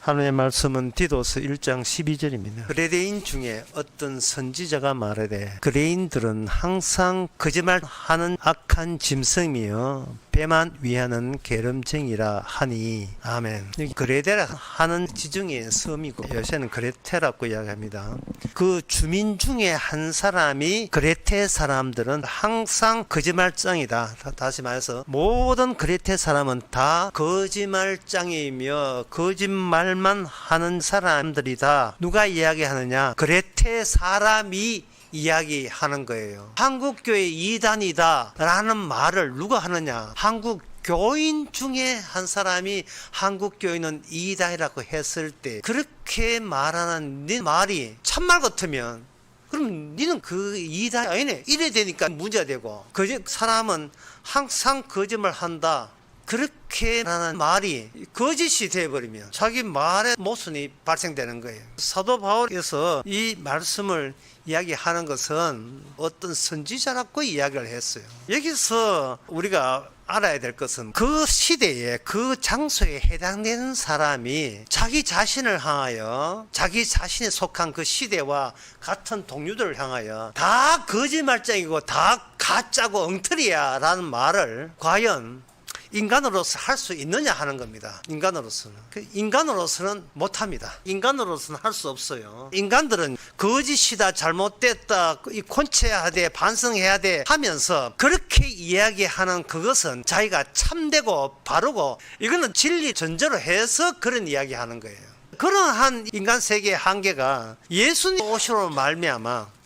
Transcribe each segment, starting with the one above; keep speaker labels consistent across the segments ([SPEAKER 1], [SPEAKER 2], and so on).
[SPEAKER 1] 하나님의 말씀은 디도스 1장 12절입니다. 그레데인 중에 어떤 선지자가 말하되 그레인들은 항상 거짓말하는 악한 짐승이며 배만 위하는 게으름쟁이라 하니. 아멘. 그레데라 하는 지중해 섬이고 요새는 그레테라고 이야기합니다. 그 주민 중에 한 사람이 그레테 사람들은 항상 거짓말장이다. 다시 말해서 모든 그레테 사람은 다 거짓말장이며 거짓말만 하는 사람들이다. 누가 이야기하느냐? 그레테 사람이 이야기하는 거예요. 한국교회 이단이다 라는 말을 누가 하느냐? 한국 교인 중에 한 사람이 한국교회는 이단이라고 했을 때 그렇게 말하는 네 말이 참말 같으면 그럼 니는 그 이단 아니네 이래 되니까 문제가 되고, 그 사람은 항상 거짓말 한다 그렇게 하는 말이 거짓이 되어버리면 자기 말의 모순이 발생되는 거예요. 사도 바울께서 이 말씀을 이야기하는 것은 어떤 선지자라고 이야기를 했어요. 여기서 우리가 알아야 될 것은 그 시대에 그 장소에 해당되는 사람이 자기 자신을 향하여, 자기 자신이 속한 그 시대와 같은 동료들을 향하여 다 거짓말쟁이고 다 가짜고 엉터리야 라는 말을 과연 인간으로서 할 수 있느냐 하는 겁니다. 인간으로서는 못합니다. 인간으로서는 할 수 없어요. 인간들은 거짓이다, 잘못됐다, 콘치해야 돼, 반성해야 돼 하면서 그렇게 이야기하는 그것은 자기가 참되고 바르고 이거는 진리 전제로 해서 그런 이야기하는 거예요. 그러한 인간 세계의 한계가 예수님 오심으로 말미암아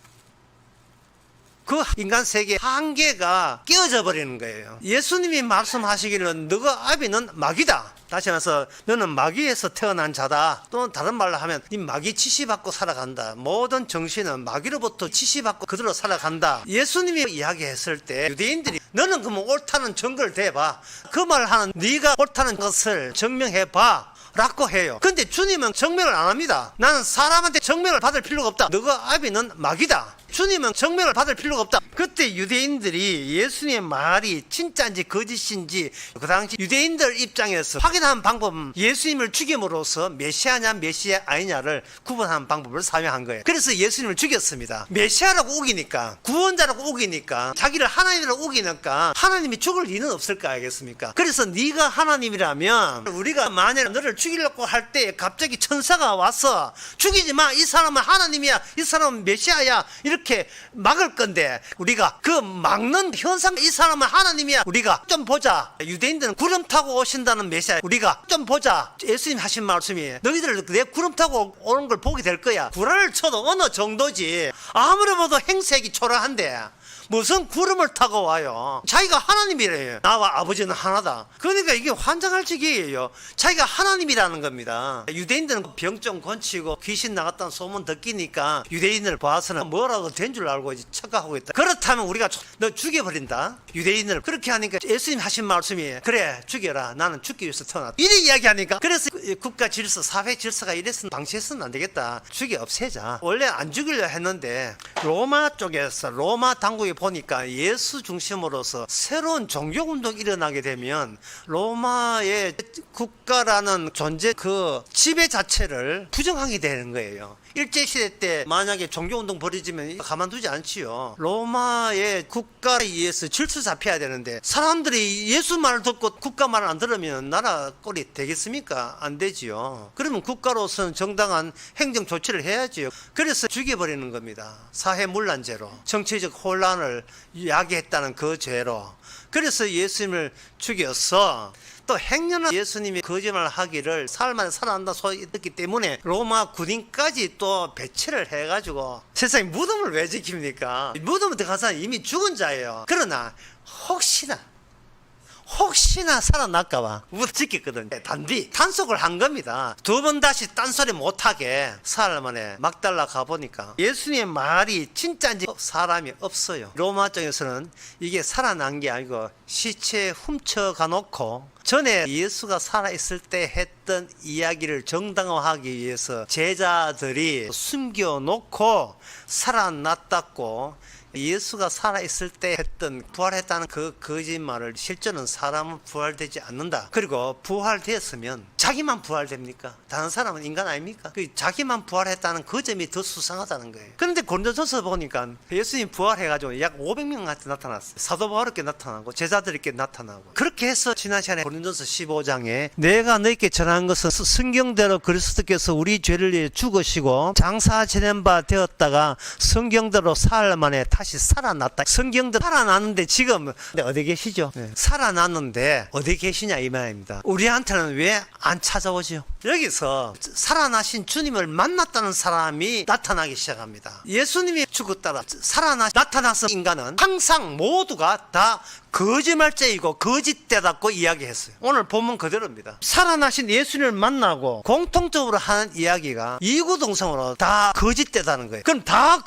[SPEAKER 1] 그 인간 세계의 한계가 깨어져 버리는 거예요. 예수님이 말씀하시기를 너가 아비는 마귀다. 다시 말해서 너는 마귀에서 태어난 자다. 또는 다른 말로 하면 네 마귀 지시받고 살아간다. 모든 정신은 마귀로부터 지시받고 그대로 살아간다. 예수님이 이야기했을 때 유대인들이 너는 그러면 옳다는 증거를 대봐. 그 말하는 네가 옳다는 것을 증명해봐 라고 해요. 근데 주님은 증명을 안 합니다. 나는 사람한테 증명을 받을 필요가 없다. 너가 아비는 마귀다. 주님은 증명을 받을 필요가 없다. 그때 유대인들이 예수님의 말이 진짜인지 거짓인지 그 당시 유대인들 입장에서 확인하는 방법은 예수님을 죽임으로써 메시아냐 메시아 아니냐를 구분하는 방법을 사용한 거예요. 그래서 예수님을 죽였습니다. 메시아라고 우기니까, 구원자라고 우기니까, 자기를 하나님으로 우기니까 하나님이 죽을 리는 없을 거 알겠습니까? 그래서 네가 하나님이라면 우리가 만약 너를 죽이려고 할 때 갑자기 천사가 와서 죽이지 마, 이 사람은 하나님이야, 이 사람은 메시아야 이렇게 막을 건데 우리가 그 막는 현상, 이 사람은 하나님이야 우리가 좀 보자. 유대인들은 구름 타고 오신다는 메시아 우리가 좀 보자. 예수님 하신 말씀이 너희들 내 구름 타고 오는 걸 보게 될 거야. 구라를 쳐도 어느 정도지 아무리 봐도 행색이 초라한데 무슨 구름을 타고 와요. 자기가 하나님이래요. 나와 아버지는 하나다. 그러니까 이게 환장할 지경이에요. 자기가 하나님이라는 겁니다. 유대인들은 병 좀 고치고 귀신 나갔다는 소문 듣기니까 유대인을 봐서는 뭐라도 된 줄 알고 이제 착각하고 있다. 그렇다면 우리가 너 죽여버린다. 유대인을 그렇게 하니까 예수님 하신 말씀이 그래 죽여라. 나는 죽기 위해서 태어났다. 이래 이야기하니까 그래서 국가 질서, 사회 질서가 이래서 방치해서는 안 되겠다. 죽여 없애자. 원래 안 죽이려 했는데 로마 쪽에서 로마 당국이 보니까 예수 중심으로서 새로운 종교운동이 일어나게 되면 로마의 국가라는 존재 그 지배 자체를 부정하게 되는 거예요. 일제시대 때 만약에 종교운동 벌어지면 가만두지 않지요. 로마의 국가에 의해서 질서 잡혀야 되는데 사람들이 예수 말을 듣고 국가 말을 안 들으면 나라 꼴이 되겠습니까? 안 되지요. 그러면 국가로서는 정당한 행정 조치를 해야지요. 그래서 죽여버리는 겁니다. 사회문란죄로, 정치적 혼란을 야기했다는 그 죄로. 그래서 예수님을 죽여서 또 행여나 예수님이 거짓말을 하기를 사흘 만에 살아난다 소리 듣기 때문에 로마 군인까지 또 배치를 해가지고 세상에 무덤을 왜 지킵니까? 무덤에 들어가서 이미 죽은 자예요. 그러나 혹시나 살아날까봐 지켰거든요. 단속을 한 겁니다. 두 번 다시 딴소리 못하게 사흘 만에 막달라 가보니까 예수님의 말이 진짜인지 사람이 없어요. 로마 쪽에서는 이게 살아난 게 아니고 시체에 훔쳐가 놓고 전에 예수가 살아있을 때 했던 이야기를 정당화하기 위해서 제자들이 숨겨놓고 살아났다고 예수가 살아있을 때 했던 부활했다는 그 거짓말을 실제는 사람은 부활되지 않는다. 그리고 부활되었으면 자기만 부활됩니까? 다른 사람은 인간 아닙니까? 자기만 부활했다는 그 점이 더 수상하다는 거예요. 그런데 고린도전서 보니까 예수님 부활해가지고 약 500명한테 나타났어요. 사도 바울에게 나타나고 제자들에게 나타나고. 그렇게 해서 지난 시간에 고린도전서 15장에 내가 너희께 전한 것은 성경대로 그리스도께서 우리 죄를 위해 죽으시고 장사 지낸 바 되었다가 성경대로 사흘 만에 다시 살아났다. 성경대로 살아났는데 지금 어디 계시죠? 네. 살아났는데 어디 계시냐 이 말입니다. 우리한테는 왜 안 찾아오죠? 여기서 살아나신 주님을 만났다는 사람이 나타나기 시작합니다. 예수님이 죽었다가 나타나서 인간은 항상 모두가 다 거짓말쟁이고 거짓되답고 이야기했어요. 오늘 본문 그대로입니다. 살아나신 예수님을 만나고 공통적으로 하는 이야기가 이구동성으로 다 거짓되다는 거예요. 그럼 다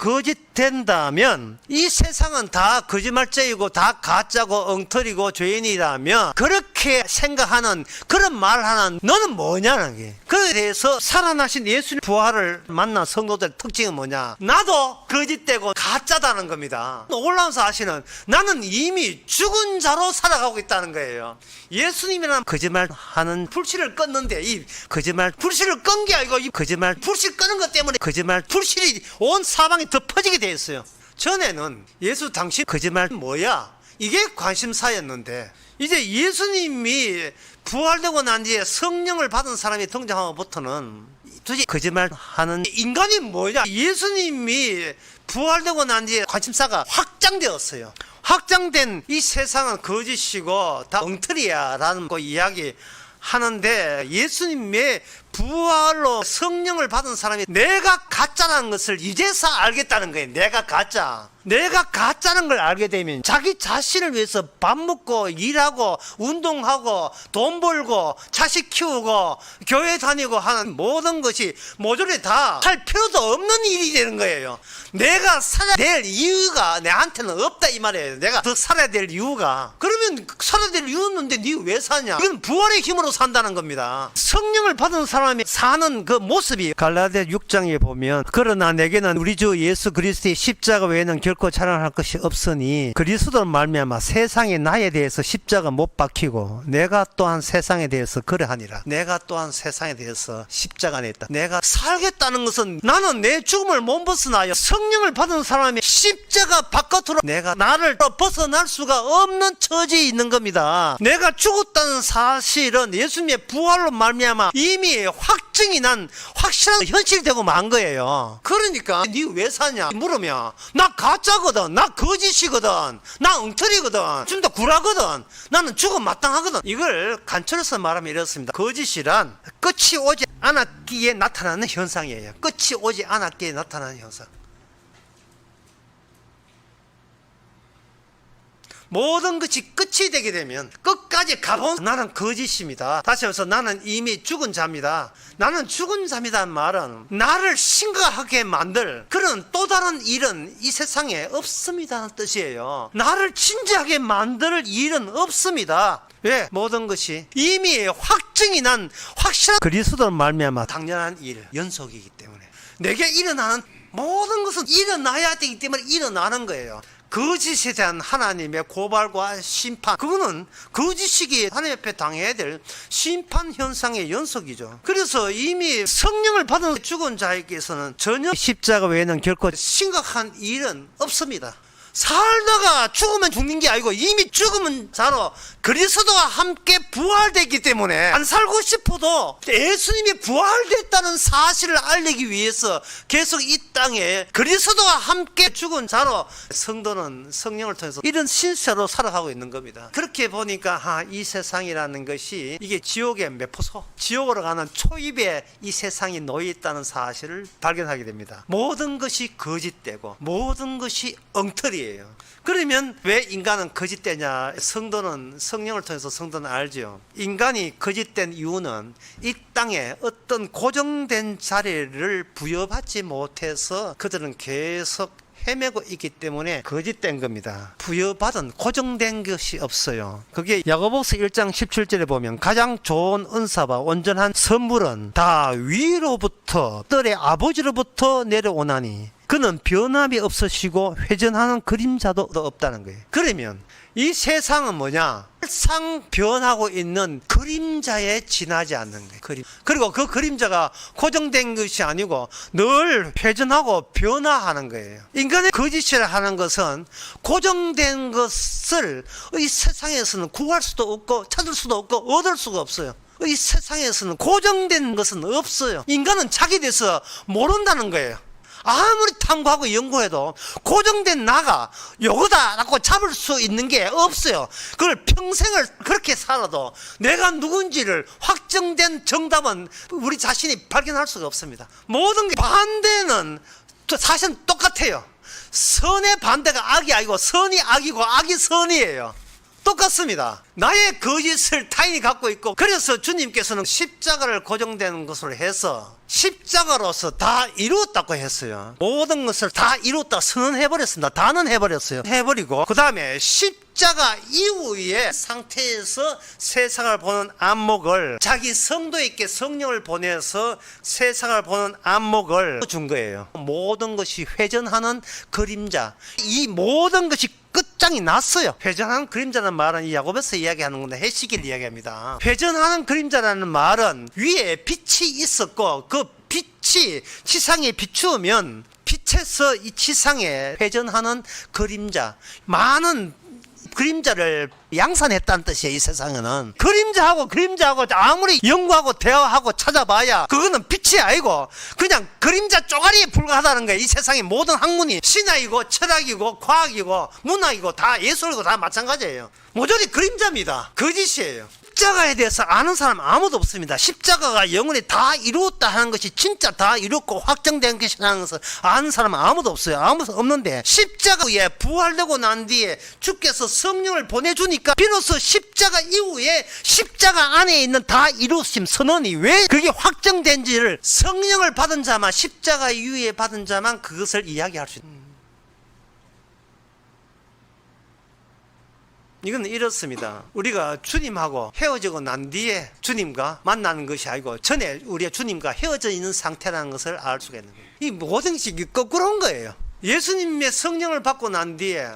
[SPEAKER 1] 거짓된다면 이 세상은 다 거짓말쟁이고 다 가짜고 엉터리고 죄인이라면 그렇게 생각하는 그런 말하는 너는 뭐냐는 게. 그래서 살아나신 예수님 부활을 만난 성도들의 특징은 뭐냐? 나도 거짓되고 가짜다는 겁니다. 놀라운 사실은 나는 이미 죽은 자로 살아가고 있다는 거예요. 예수님이란 거짓말하는 불씨를 껐는데 이 거짓말 불씨를 끈 게 아니고 이 거짓말 불씨 끄는 것 때문에 거짓말 불씨이 온 사방에 더 퍼지게 돼 있어요. 전에는 예수 당신 거짓말 뭐야? 이게 관심사였는데 이제 예수님이 부활되고 난 뒤에 성령을 받은 사람이 등장하고부터는 도대체 거짓말하는 인간이 뭐냐? 예수님이 부활되고 난 뒤에 관심사가 확장되었어요. 확장된 이 세상은 거짓이고 다 엉터리야 라는 거 이야기 하는데 예수님의 부활로 성령을 받은 사람이 내가 가짜라는 것을 이제서 알겠다는 거예요. 내가 가짜라는 걸 알게 되면 자기 자신을 위해서 밥 먹고 일하고 운동하고 돈 벌고 자식 키우고 교회 다니고 하는 모든 것이 모조리 다 할 필요도 없는 일이 되는 거예요. 내가 살아야 될 이유가 내한테는 없다 이 말이에요. 내가 더 살아야 될 이유가. 그러면 살아야 될 이유 없는데 네 왜 사냐? 이건 부활의 힘으로 산다는 겁니다. 성령을 받은 사람이 사는 그 모습이 갈라디아 6장에 보면 그러나 내게는 우리 주 예수 그리스도의 십자가 외에는 결코 자랑할 것이 없으니 그리스도로 말미암아 세상에 나에 대해서 십자가 못 박히고 내가 또한 세상에 대해서 그러하니라. 내가 또한 세상에 대해서 십자가 안에 있다. 내가 살겠다는 것은 나는 내 죽음을 못 벗어나요. 성령을 받은 사람이 십자가 바깥으로 내가 나를 벗어날 수가 없는 처지에 있는 겁니다. 내가 죽었다는 사실은 예수님의 부활로 말미암아 이미 확증이 난 확실한 현실이 되고 만 거예요. 그러니까 니 왜 사냐 물으면 나 가짜거든, 나 거짓이거든, 나 엉터리거든, 좀 더 구라거든, 나는 죽음 마땅하거든. 이걸 간추려서 말하면 이렇습니다. 거짓이란 끝이 오지 않았기에 나타나는 현상이에요. 끝이 오지 않았기에 나타나는 현상. 모든 것이 끝이 되게 되면 끝까지 가본 나는 거짓입니다. 다시 말해서 나는 이미 죽은 자입니다. 나는 죽은 자입니다는 말은 나를 심각하게 만들 그런 또 다른 일은 이 세상에 없습니다는 뜻이에요. 나를 진지하게 만들 일은 없습니다. 왜? 모든 것이 이미 확증이 난 확실한 그리스도로 말미암아 당연한 일, 연속이기 때문에 내게 일어나는 모든 것은 일어나야 되기 때문에 일어나는 거예요. 거짓에 대한 하나님의 고발과 심판, 그거는 거짓이기에 하나님 앞에 당해야 될 심판 현상의 연속이죠. 그래서 이미 성령을 받은 죽은 자에게서는 전혀 십자가 외에는 결코 심각한 일은 없습니다. 살다가 죽으면 죽는 게 아니고 이미 죽으면 자로 그리스도와 함께 부활됐기 때문에 안 살고 싶어도 예수님이 부활됐다는 사실을 알리기 위해서 계속 이 땅에 그리스도와 함께 죽은 자로 성도는 성령을 통해서 이런 신세로 살아가고 있는 겁니다. 그렇게 보니까 이 세상이라는 것이 이게 지옥의 매포소, 지옥으로 가는 초입에 이 세상이 놓여 있다는 사실을 발견하게 됩니다. 모든 것이 거짓되고 모든 것이 엉터리예요. 그러면 왜 인간은 거짓되냐? 성도는 성령을 통해서 성도는 알죠. 인간이 거짓된 이유는 이 땅에 어떤 고정된 자리를 부여받지 못해서 그들은 계속 헤매고 있기 때문에 거짓된 겁니다. 부여받은 고정된 것이 없어요. 그게 야고보서 1장 17절에 보면 가장 좋은 은사와 온전한 선물은 다 위로부터 들의 아버지로부터 내려오나니 그는 변함이 없으시고 회전하는 그림자도 없다는 거예요. 그러면 이 세상은 뭐냐? 항상 변하고 있는 그림자에 지나지 않는 거예요. 그리고 그 그림자가 고정된 것이 아니고 늘 회전하고 변화하는 거예요. 인간의 거짓이라 하는 것은 고정된 것을 이 세상에서는 구할 수도 없고 찾을 수도 없고 얻을 수가 없어요. 이 세상에서는 고정된 것은 없어요. 인간은 자기에 대해서 모른다는 거예요. 아무리 탐구하고 연구해도 고정된 나가 요거다라고 잡을 수 있는 게 없어요. 그걸 평생을 그렇게 살아도 내가 누군지를 확정된 정답은 우리 자신이 발견할 수가 없습니다. 모든 게 반대는 사실은 똑같아요. 선의 반대가 악이 아니고 선이 악이고 악이 선이에요. 똑같습니다. 나의 거짓을 타인이 갖고 있고, 그래서 주님께서는 십자가를 고정되는 것으로 해서 십자가로서 다 이루었다고 했어요. 모든 것을 다 이루었다 선언해버렸습니다. 단언해버렸어요. 해버리고 그 다음에 십자가 이후의 상태에서 세상을 보는 안목을, 자기 성도에게 성령을 보내서 세상을 보는 안목을 준 거예요. 모든 것이 회전하는 그림자, 이 모든 것이 끝장이 났어요. 회전하는 그림자라는 말은 이 야고보서 이야기하는 건데 해시기를 이야기합니다. 회전하는 그림자라는 말은 위에 빛이 있었고 그 빛이 지상에 비추면 빛에서 이 지상에 회전하는 그림자, 많은 그림자를 양산했다는 뜻이에요. 이 세상에는 그림자하고 아무리 연구하고 대화하고 찾아봐야 그거는 빛이 아니고 그냥 그림자 쪼가리에 불과하다는 거예요. 이 세상의 모든 학문이 신화이고 철학이고 과학이고 문학이고 다 예술이고 다 마찬가지예요. 모조리 그림자입니다. 거짓이에요. 십자가에 대해서 아는 사람 아무도 없습니다. 십자가가 영원히 다 이루었다 하는 것이 진짜 다 이뤘고 확정된 것이라는 것을 아는 사람은 아무도 없어요. 아무도 없는데 십자가에 부활되고 난 뒤에 주께서 성령을 보내주니까 비로소 십자가 이후에 십자가 안에 있는 다 이루어진 선언이 왜 그게 확정된지를 성령을 받은 자만, 십자가 이후에 받은 자만 그것을 이야기할 수 있다. 이건 이렇습니다. 우리가 주님하고 헤어지고 난 뒤에 주님과 만나는 것이 아니고 전에 우리가 주님과 헤어져 있는 상태라는 것을 알 수가 있는 거예요. 이 모든 것이 거꾸로인 거예요. 예수님의 성령을 받고 난 뒤에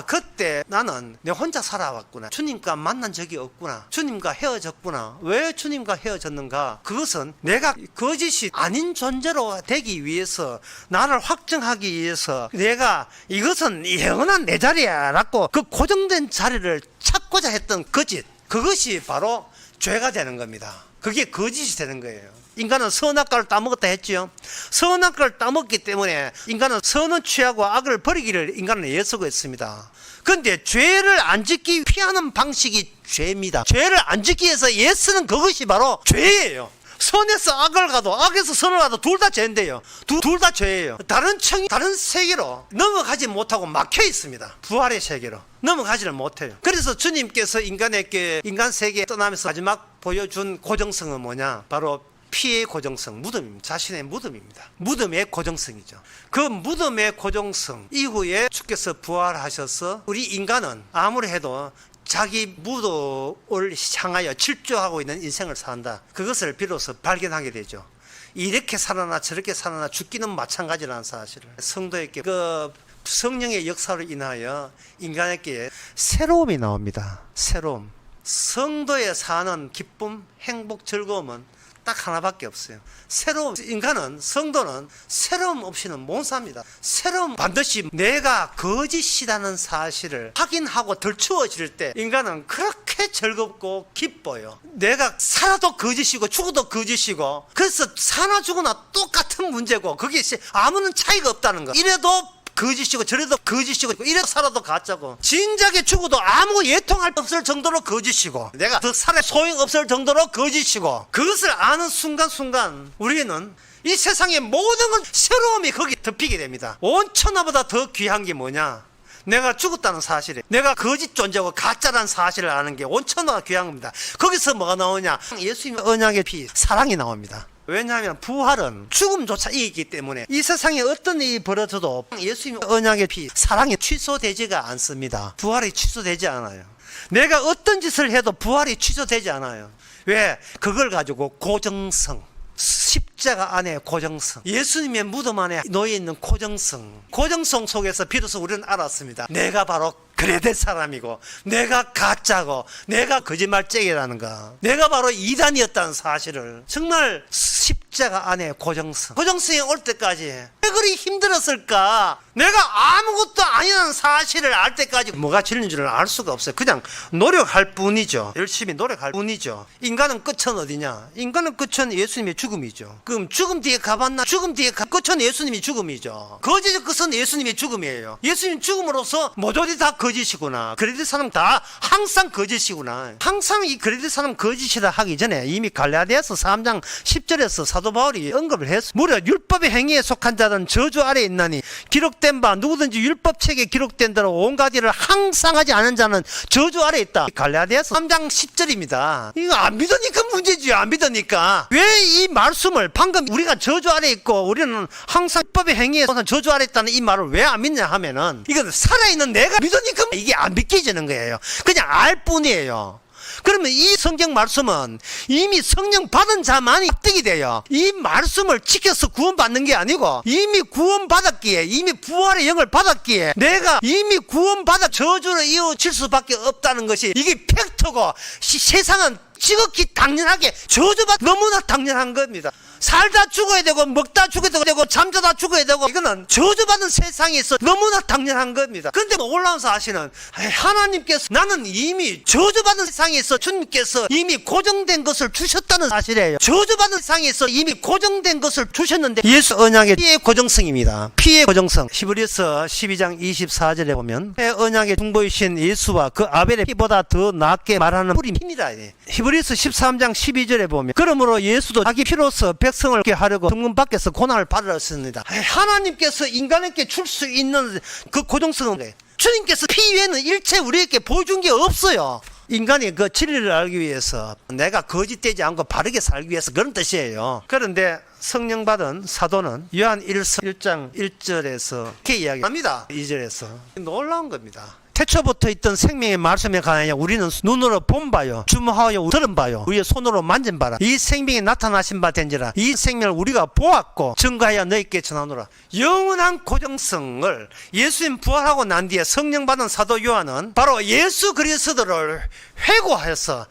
[SPEAKER 1] 그때 나는 내 혼자 살아왔구나. 주님과 만난 적이 없구나. 주님과 헤어졌구나. 왜 주님과 헤어졌는가? 그것은 내가 거짓이 아닌 존재로 되기 위해서, 나를 확정하기 위해서 내가 이것은 영원한 내 자리야 라고 그 고정된 자리를 찾고자 했던 거짓, 그것이 바로 죄가 되는 겁니다. 그게 거짓이 되는 거예요. 인간은 선악과를 따먹었다 했지요. 선악과를 따먹기 때문에 인간은 선은 취하고 악을 버리기를 인간은 애쓰고 있습니다. 그런데 죄를 안 짓기 피하는 방식이 죄입니다. 죄를 안 짓기 위해서 애쓰는 그것이 바로 죄예요. 선에서 악을 가도 악에서 선을 가도 둘 다 죄인데요. 둘 다 죄예요. 다른 세계로 넘어가지 못하고 막혀 있습니다. 부활의 세계로 넘어가지를 못해요. 그래서 주님께서 인간에게, 인간 세계에 떠나면서 마지막 보여준 고정성은 뭐냐? 바로 피의 고정성, 무덤입니다. 자신의 무덤입니다. 무덤의 고정성이죠. 그 무덤의 고정성 이후에 주께서 부활하셔서 우리 인간은 아무리 해도 자기 무덤을 향하여 질주하고 있는 인생을 산다. 그것을 비로소 발견하게 되죠. 이렇게 살아나 저렇게 살아나 죽기는 마찬가지라는 사실을 성도에게 그 성령의 역사로 인하여 인간에게 새로움이 나옵니다. 새로움. 성도에 사는 기쁨, 행복, 즐거움은 딱 하나밖에 없어요. 새로움. 인간은, 성도는 새로움 없이는 못 삽니다. 새로움, 반드시 내가 거짓이라는 사실을 확인하고 덜추어질 때 인간은 그렇게 즐겁고 기뻐요. 내가 살아도 거짓이고 죽어도 거짓이고, 그래서 사나 죽으나 똑같은 문제고 그게 아무런 차이가 없다는 거. 이래도 거짓이고 저래도 거짓이고 이래도 살아도 가짜고, 진작에 죽어도 아무 예통할 없을 정도로 거짓이고, 내가 더 살아 소용없을 정도로 거짓이고, 그것을 아는 순간순간 우리는 이 세상의 모든 건 새로움이 거기에 덮이게 됩니다. 온 천하보다 더 귀한 게 뭐냐? 내가 죽었다는 사실에, 내가 거짓 존재고 가짜라는 사실을 아는 게 온 천하가 귀한 겁니다. 거기서 뭐가 나오냐? 예수님의 언약의 피, 사랑이 나옵니다. 왜냐하면 부활은 죽음조차 이기기 때문에 이 세상에 어떤 일이 벌어져도 예수님의 언약의 피, 사랑이 취소되지가 않습니다. 부활이 취소되지 않아요. 내가 어떤 짓을 해도 부활이 취소되지 않아요. 왜? 그걸 가지고 고정성, 십자가 안에 고정성, 예수님의 무덤 안에 놓여있는 고정성 속에서 비로소 우리는 알았습니다. 내가 바로 그래야 될 사람이고, 내가 가짜고, 내가 거짓말쟁이라는 거, 내가 바로 이단이었다는 사실을 정말 십자가 안에 고정성이 올 때까지 왜 그리 힘들었을까? 내가 아무것도 아니라는 사실을 알 때까지 뭐가 진리인 줄을 알 수가 없어요. 그냥 노력할 뿐이죠. 열심히 노력할 뿐이죠. 인간은 끝은 어디냐? 인간은 끝은 예수님의 죽음이죠. 그럼 죽음 뒤에 가봤나? 끝은 예수님이 죽음이죠. 거짓의 끝은 예수님의 죽음이에요. 예수님 죽음으로써 모조리 다 거짓이구나. 그레데 사람 다 항상 거짓이구나. 항상 이 그레데 사람 거짓이라 하기 전에 이미 갈라디아서 3장 10절에서 사도 바울이 언급을 했어. 무려 율법의 행위에 속한 자는 저주 아래에 있나니 기록된 바 누구든지 율법책에 기록된 대로 온갖 일을 항상 하지 않은 자는 저주 아래에 있다. 갈라디아서 3장 10절입니다. 이거 안 믿으니까 문제지. 안 믿으니까. 왜 이 말씀을 방금 우리가 저주 아래에 있고 우리는 항상 율법의 행위에 속한 저주 아래에 있다는 이 말을 왜 안 믿냐 하면은 이건 살아있는 내가 믿으니까 이게 안 믿겨지는 거예요. 그냥 알 뿐이에요. 그러면 이 성경 말씀은 이미 성령 받은 자만이 납득이 돼요. 이 말씀을 지켜서 구원받는 게 아니고 이미 구원받았기에, 이미 부활의 영을 받았기에 내가 이미 구원받아 저주를 이어질 수밖에 없다는 것이 이게 팩트고, 세상은 지극히 당연하게 저주받 너무나 당연한 겁니다. 살다 죽어야 되고 먹다 죽어야 되고 잠자다 죽어야 되고 이거는 저주받은 세상에서 너무나 당연한 겁니다. 그런데 놀라운 사실은 하나님께서 나는 이미 저주받은 세상에서 주님께서 이미 고정된 것을 주셨다는 사실이에요. 저주받은 세상에서 이미 고정된 것을 주셨는데 예수 언약의 피의 고정성입니다. 피의 고정성. 히브리서 12장 24절에 보면 새 언약의 중보이신 예수와 그 아벨의 피보다 더 낫게 말하는 뿌리 힘이라. 히브리서 13장 12절에 보면 그러므로 예수도 자기 피로서 백성을 하려고 성문 밖에서 고난을 받으셨습니다. 하나님께서 인간에게 줄 수 있는 그 고정성은 주님께서 피 외에는 일체 우리에게 보여준 게 없어요. 인간이 그 진리를 알기 위해서 내가 거짓되지 않고 바르게 살기 위해서 그런 뜻이에요. 그런데 성령 받은 사도는 요한 1장 1절에서 이렇게 이야기합니다. 2절에서 놀라운 겁니다. 태초부터 있던 생명의 말씀에 관하여 우리는 눈으로 본 바요, 주목하여 들은 바요, 우리의 손으로 만진 바라. 이 생명이 나타나신 바 된지라. 이 생명을 우리가 보았고 증거하여 너희께 전하노라. 영원한 고정성을 예수님 부활하고 난 뒤에 성령 받은 사도 요한은 바로 예수 그리스도를 회고하여서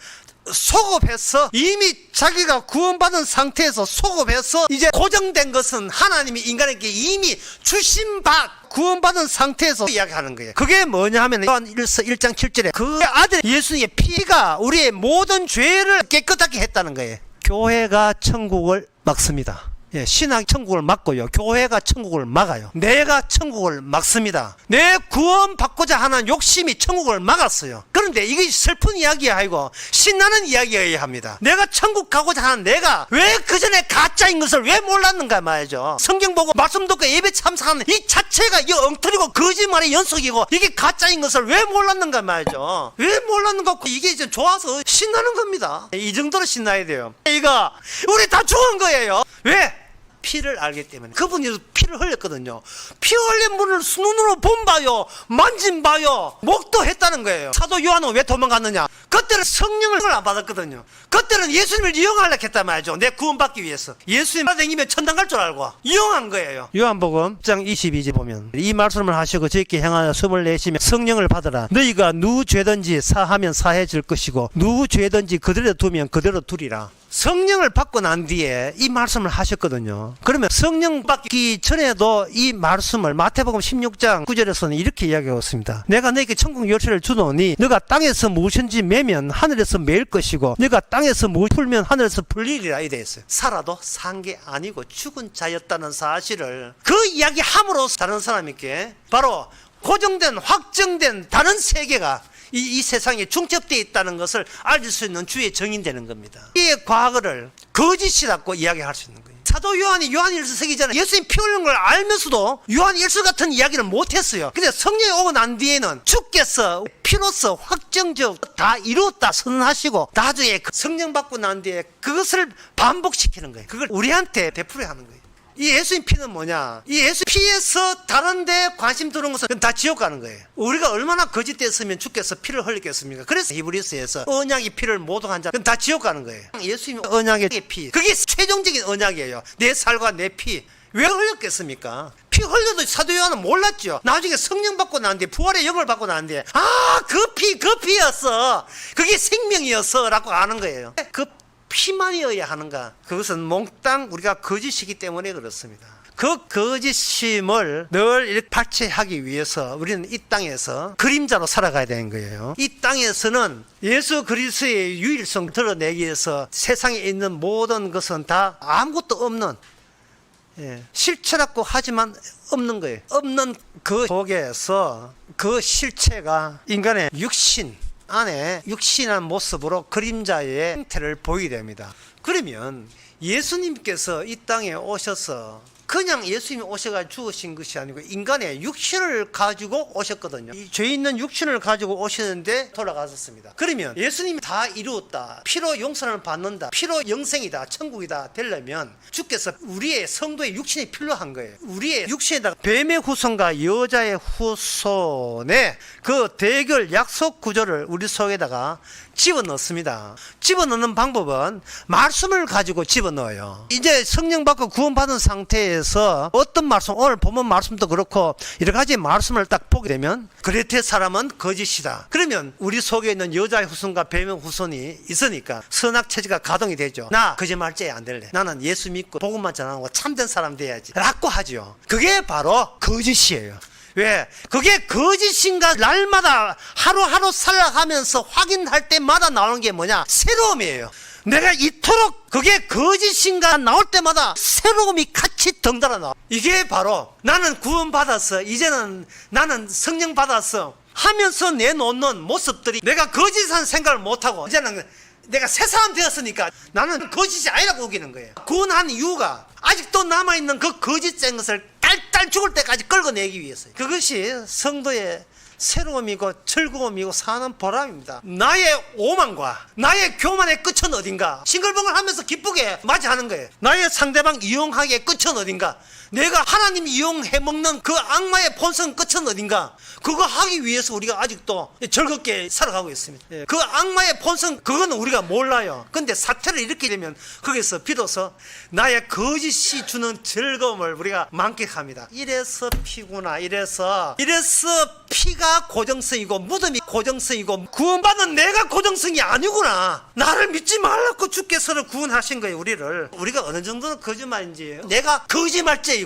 [SPEAKER 1] 소급해서 이미 자기가 구원받은 상태에서 소급해서 이제 고정된 것은 하나님이 인간에게 이미 주신 바 구원받은 상태에서 이야기하는 거예요. 그게 뭐냐 하면 요한 1장 7절에 그 아들 예수님의 피가 우리의 모든 죄를 깨끗하게 했다는 거예요. 교회가 천국을 막습니다. 예, 신학이 천국을 막고요. 교회가 천국을 막아요. 내가 천국을 막습니다. 내 구원 받고자 하는 욕심이 천국을 막았어요. 그런데 이게 슬픈 이야기야 아니고 신나는 이야기여야 합니다. 내가 천국 가고자 하는 내가 왜 그전에 가짜인 것을 왜 몰랐는가 말이죠. 성경 보고 말씀 듣고 예배 참석하는 이 자체가 이 엉터리고 거짓말의 연속이고 이게 가짜인 것을 왜 몰랐는가 말이죠. 왜 몰랐는가. 이게 이제 좋아서 신나는 겁니다. 이 정도로 신나야 돼요. 이거 우리 다 죽은 거예요. 왜? 피를 알기 때문에. 그분이 피를 흘렸거든요. 피 흘린 분을 눈으로 본 바요, 만진 바요, 목도했다는 거예요. 사도 요한은 왜 도망갔느냐? 그때는 성령을 안 받았거든요. 그때는 예수님을 이용하려고 했단 말이죠. 내 구원받기 위해서. 예수님 받으면 천당 갈 줄 알고 이용한 거예요. 요한복음 1장 22절 보면 이 말씀을 하시고 저희께 향하여 숨을 내쉬며 성령을 받으라. 너희가 누구 죄든지 사하면 사해질 것이고 누구 죄든지 그대로 두면 그대로 두리라. 성령을 받고 난 뒤에 이 말씀을 하셨거든요. 그러면 성령 받기 전에도 이 말씀을 마태복음 16장 9절에서는 이렇게 이야기하고 있습니다. 내가 너에게 천국 열쇠를 주노니 너가 땅에서 무엇인지 매면 하늘에서 매일 것이고 너가 땅에서 무엇 풀면 하늘에서 풀리리라. 이래 있어요. 살아도 산 게 아니고 죽은 자였다는 사실을 그 이야기 함으로써 다른 사람에게 바로 고정된 확정된 다른 세계가 이 세상에 중첩되어 있다는 것을 알 수 있는 주의 정인되는 겁니다. 이 과거를 거짓이라고 이야기할 수 있는 거예요. 사도 요한이 요한일서 쓰기 전에 예수님 피 흘린 걸 알면서도 요한일서 같은 이야기를 못했어요. 근데 성령이 오고 난 뒤에는 주께서 피로써 확정적 다 이루었다 선언하시고 나중에 성령 받고 난 뒤에 그것을 반복시키는 거예요. 그걸 우리한테 베풀어 하는 거예요. 이 예수님 피는 뭐냐? 이 예수 피에서 다른 데 관심 두는 것은 다 지옥 가는 거예요. 우리가 얼마나 거짓됐으면 주께서 피를 흘리겠습니까? 그래서 히브리서에서 언약의 피를 모독한 자, 그건 다 지옥 가는 거예요. 예수님 언약의 피, 그게 최종적인 언약이에요. 내 살과 내 피. 왜 흘렸겠습니까? 피 흘려도 사도 요한은 몰랐죠. 나중에 성령 받고 난 뒤에 부활의 영을 받고 난 뒤에 그 피였어. 그게 생명이었어 라고 아는 거예요. 그 피만이어야 하는가? 그것은 몽땅 우리가 거짓이기 때문에 그렇습니다. 그 거짓임을 늘 발췌하기 위해서 우리는 이 땅에서 그림자로 살아가야 되는 거예요. 이 땅에서는 예수 그리스도의 유일성 드러내기 위해서 세상에 있는 모든 것은 다 아무것도 없는 실체라고 하지만 없는 거예요. 없는 그 속에서 그 실체가 인간의 육신 안에 육신한 모습으로 그림자의 형태를 보이게 됩니다. 그러면 예수님께서 이 땅에 오셔서 그냥 예수님이 오셔가지고 죽으신 것이 아니고 인간의 육신을 가지고 오셨거든요. 이 죄 있는 육신을 가지고 오셨는데 돌아가셨습니다. 그러면 예수님이 다 이루었다, 피로 용서를 받는다, 피로 영생이다, 천국이다 되려면 주께서 우리의 성도의 육신이 필요한 거예요. 우리의 육신에다가 뱀의 후손과 여자의 후손의 그 대결 약속 구조를 우리 속에다가 집어넣습니다. 집어넣는 방법은 말씀을 가지고 집어넣어요. 이제 성령 받고 구원받은 상태에서 어떤 말씀, 오늘 본문 말씀도 그렇고 여러 가지 말씀을 딱 보게 되면 그레테 사람은 거짓이다. 그러면 우리 속에 있는 여자의 후손과 뱀의 후손이 있으니까 선악체제가 가동이 되죠. 나 거짓말죄 안 될래. 나는 예수 믿고 복음만 전하고 참된 사람 돼야지 라고 하죠. 그게 바로 거짓이에요. 왜? 그게 거짓인가 날마다 하루하루 살아가면서 확인할 때마다 나오는 게 뭐냐? 새로움이에요. 내가 이토록 그게 거짓인가 나올 때마다 새로움이 같이 덩달아 나와. 이게 바로 나는 구원받았어, 이제는 나는 성령 받았어 하면서 내놓는 모습들이 내가 거짓한 생각을 못하고 이제는 내가 새 사람 되었으니까 나는 거짓이 아니라고 우기는 거예요. 구원한 이유가 아직도 남아있는 그 거짓된 것을 딸딸 죽을 때까지 끌어내기 위해서요. 그것이 성도의 새로움이고 즐거움이고 사는 보람입니다. 나의 오만과 나의 교만의 끝은 어딘가? 싱글벙글 하면서 기쁘게 맞이하는 거예요. 나의 상대방 이용하기의 끝은 어딘가? 내가 하나님 이용해 먹는 그 악마의 본성 끝은 어딘가? 그거 하기 위해서 우리가 아직도 즐겁게 살아가고 있습니다. 그 악마의 본성 그거는 우리가 몰라요. 근데 사태를 일으키게 되면 거기서 비로소 나의 거짓이 주는 즐거움을 우리가 만끽합니다. 이래서 피구나. 이래서 피가 고정성이고 무덤이 고정성이고 구원받은 내가 고정성이 아니구나. 나를 믿지 말라고 주께서는 구원하신 거예요. 우리가 어느 정도는 거짓말인지 내가 거짓말죄이고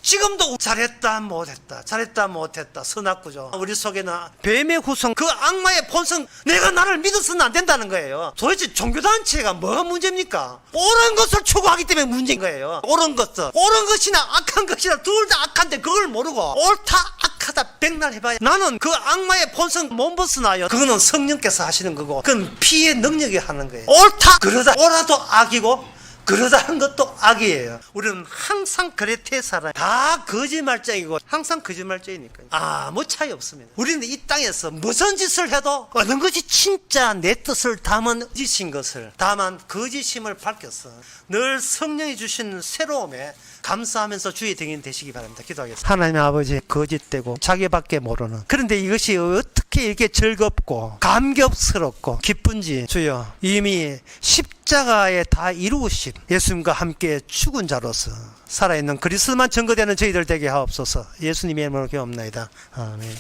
[SPEAKER 1] 지금도 잘했다 못했다 선악구조. 우리 속에는 뱀의 후손 그 악마의 본성 내가 나를 믿어서는 안 된다는 거예요. 도대체 종교단체가 뭐가 문제입니까? 옳은 것을 추구하기 때문에 문제인 거예요. 옳은 것이나 악한 것이나 둘 다 악한데 그걸 모르고 옳다 악하다 백날 해봐야 나는 그 악마의 본성 못 벗어나요. 그거는 성령께서 하시는 거고 그건 피의 능력이 하는 거예요. 옳다 그러다 옳아도 악이고 그러다 한 것도 악이에요. 우리는 항상 그레테 살아요. 다 거짓말쟁이고 항상 거짓말쟁이니까요. 아무 차이 없습니다. 우리는 이 땅에서 무슨 짓을 해도 어느 것이 진짜 내 뜻을 담은 짓인 것을 다만 거짓임을 밝혀서 늘 성령이 주신 새로움에 감사하면서 주의 등인 되시기 바랍니다. 기도하겠습니다. 하나님 아버지 거짓되고 자기밖에 모르는 그런데 이것이 어떻게 이렇게 즐겁고 감격스럽고 기쁜지 주여 이미 십자가에 다 이루으신 예수님과 함께 죽은 자로서 살아있는 그리스도만 증거되는 저희들 되게 하옵소서. 예수님의 이름으로 기도합니다. 아멘.